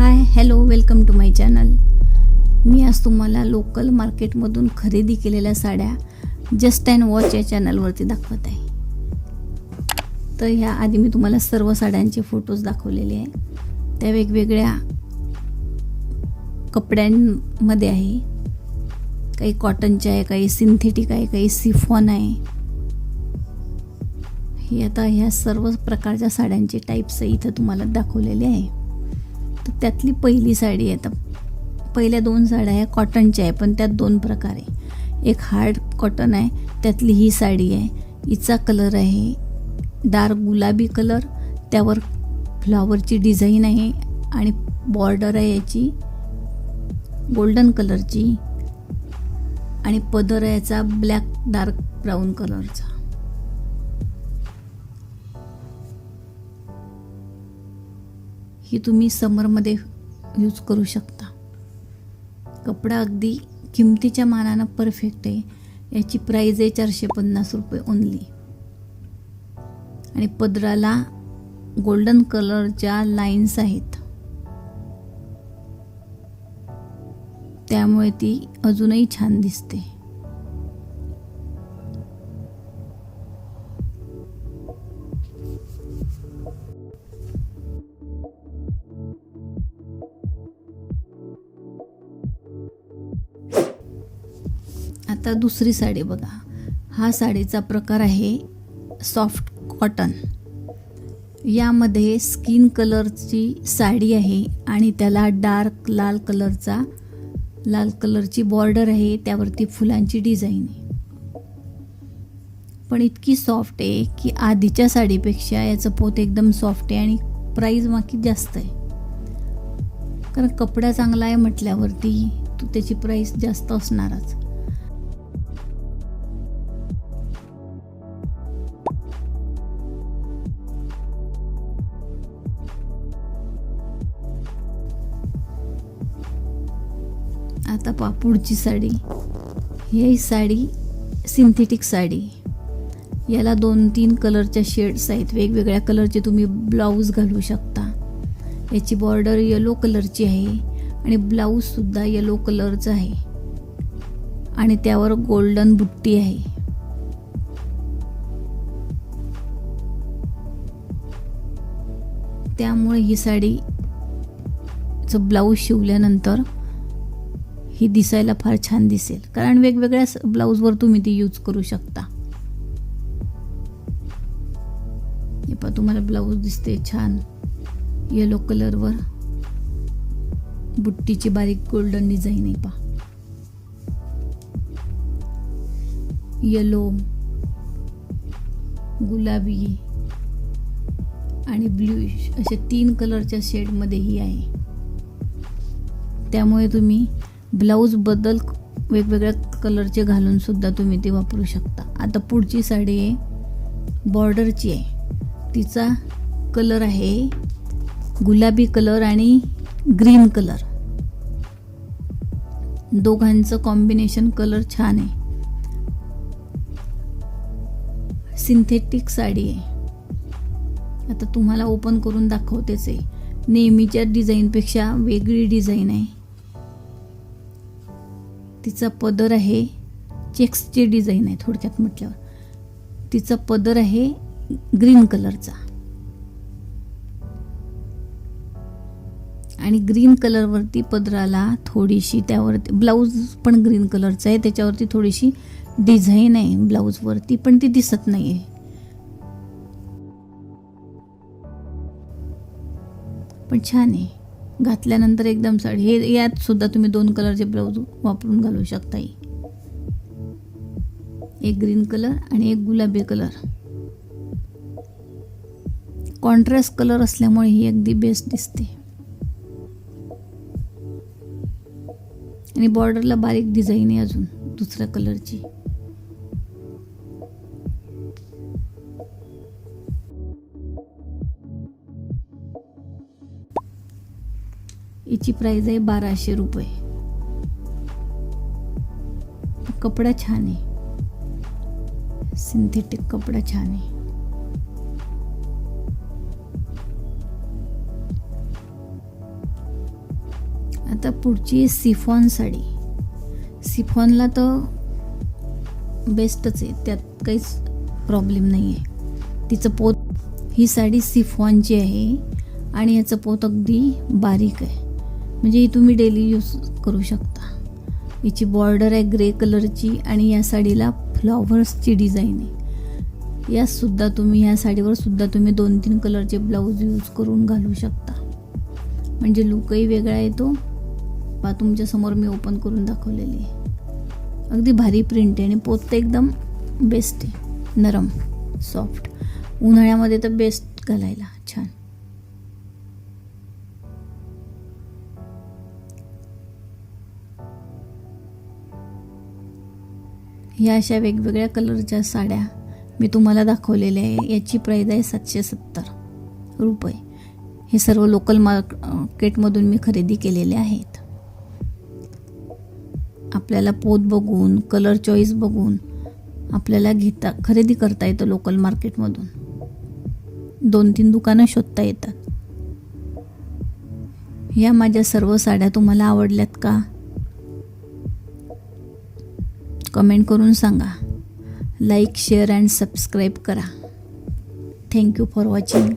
High hello welcome to my channel. मी आज तुम्हाला लोकल मार्केटमधून खरेदी केलेल्या साड्या जस्ट अँड वॉच या चॅनलवरती दाखवत आहे. तर ह्या आधी मी तुम्हाला सर्व साड्यांचे फोटोज दाखवलेले आहे. त्या वेगवेगळ्या कपड्यांमध्ये आहे. काही कॉटनच्या आहे, काही सिंथेटिक आहे, काही सिफॉन आहे. हे आता ह्या सर्व प्रकारच्या साड्यांचे टाईप्स इथं तुम्हाला दाखवलेले आहे. तर त्यातली पहिली साडी आहे. आता पहिल्या दोन साड्या ह्या कॉटनच्या आहे, पण त्यात दोन प्रकार आहे. एक हार्ड कॉटन आहे, त्यातली ही साडी आहे. हिचा कलर आहे डार्क गुलाबी कलर, त्यावर फ्लॉवरची डिझाईन आहे आणि बॉर्डर आहे याची गोल्डन कलरची आणि पदर आहे याचा ब्लॅक डार्क ब्राऊन कलरचा. ही तुम्ही समरमध्ये यूज करू शकता. कपडा अगदी किमतीच्या मानानं परफेक्ट आहे. याची प्राईज आहे 450 रुपये ओनली. आणि पदराला गोल्डन कलरच्या लाईन्स आहेत, त्यामुळे ती अजूनही छान दिसते. आता दुसरी साडी बघा. हा साडीचा प्रकार आहे सॉफ्ट कॉटन. यामध्ये स्किन कलरची साडी आहे आणि त्याला डार्क लाल कलरची बॉर्डर आहे, त्यावरती फुलांची डिझाईन आहे. पण इतकी सॉफ्ट आहे की आधीच्या साडीपेक्षा याचं पोत एकदम सॉफ्ट आहे आणि प्राईज माकी जास्त आहे. कारण कपडा चांगला आहे म्हटल्यावरती त्याची प्राईस जास्त असणारच. आता पुढची साडी. ही साडी सिंथेटिक साडी. याला 2-3 कलरच्या शेड्स आहेत. वेगवेगळ्या कलरचे तुम्ही ब्लाऊज घालू शकता. याची बॉर्डर येलो कलरची आहे आणि ब्लाऊजसुद्धा येलो कलरचा आहे आणि त्यावर गोल्डन बुट्टी आहे. त्यामुळे ही साडीचं ब्लाऊज शिवल्यानंतर ही दिसायला फार छान दिसेल, कारण वेगवेगळ्या ब्लाऊजवर तुम्ही ती यूज करू शकता. हे पहा, तुम्हाला ब्लाऊज दिसते छान येलो कलरवर बुट्टीची बारीक गोल्डन डिझाईन आहे. पहा, येलो, गुलाबी आणि ब्लू अशा 3 कलरच्या शेडमध्ये ही आहे. त्यामुळे तुम्ही ब्लाऊज बदल वेगवेगळ्या कलरचे घालून सुद्धा तुम्ही ते वापरू शकता. आता पुढची साडी आहे बॉर्डरची आहे. तिचा कलर आहे गुलाबी कलर आणि ग्रीन कलर. दोघांचं कॉम्बिनेशन कलर छान आहे. सिंथेटिक साडी आहे. आता तुम्हाला ओपन करून दाखवतेच आहे. नेहमीच्या डिझाईनपेक्षा वेगळी डिझाईन आहे. तिचा पदर आहे चेक्सची डिझाईन आहे. थोडक्यात म्हटल्यावर तिचा पदर आहे ग्रीन कलरचा आणि ग्रीन कलरवरती पदराला थोडीशी, त्यावरती ब्लाऊज पण ग्रीन कलरचा आहे, त्याच्यावरती थोडीशी डिझाईन आहे ब्लाऊजवरती, पण ती दिसत नाही आहे. पण छान आहे. घातल्यानंतर एकदम साडी. हे यात सुद्धा तुम्ही 2 कलरचे ब्लाऊज वापरून घालू शकता. एक ग्रीन कलर आणि एक गुलाबी कलर. कॉन्ट्रास्ट कलर असल्यामुळे ही अगदी बेस्ट दिसते. आणि बॉर्डरला बारीक डिझाईन आहे अजून दुसऱ्या कलरची. याची प्राइस आहे 1200 रुपये. कपडा छान आहे, सिंथेटिक कपडा छान आहे. आता पुढची आहे सिफॉन साडी. सिफॉनला तर बेस्टच आहे, त्यात काहीच प्रॉब्लेम नाही आहे. तिचं पोत, ही साडी सिफॉनची आहे आणि याचं पोत अगदी बारीक आहे, म्हणजे ही तुम्ही डेली यूज करू शकता. हिची बॉर्डर आहे ग्रे कलरची आणि या साडीला फ्लॉवर्सची डिझाईन आहे. या साडीवर सुद्धा तुम्ही 2-3 कलरचे ब्लाऊज यूज करून घालू शकता, म्हणजे लुकही वेगळा येतो. पहा तुमच्यासमोर मी ओपन करून दाखवलेली आहे. अगदी भारी प्रिंट आहे आणि पोत तर एकदम बेस्ट आहे, नरम सॉफ्ट. उन्हाळ्यामध्ये तर बेस्ट घालायला छान. ह्या अशा वेगवेगळ्या कलरच्या साड्या मी तुम्हाला दाखवलेल्या आहे. याची प्राईज आहे 770 रुपये. हे सर्व लोकल मार्केटमधून मी खरेदी केलेले आहेत. आपल्याला पोत बघून, कलर चॉईस बघून आपल्याला खरेदी करता येतं लोकल मार्केटमधून. 2-3 दुकानं शोधता येतात. या माझ्या सर्व साड्या तुम्हाला आवडल्यात का? कमेंट करून सांगा. लाईक, शेअर अँड सबस्क्राईब करा. Thank you for watching.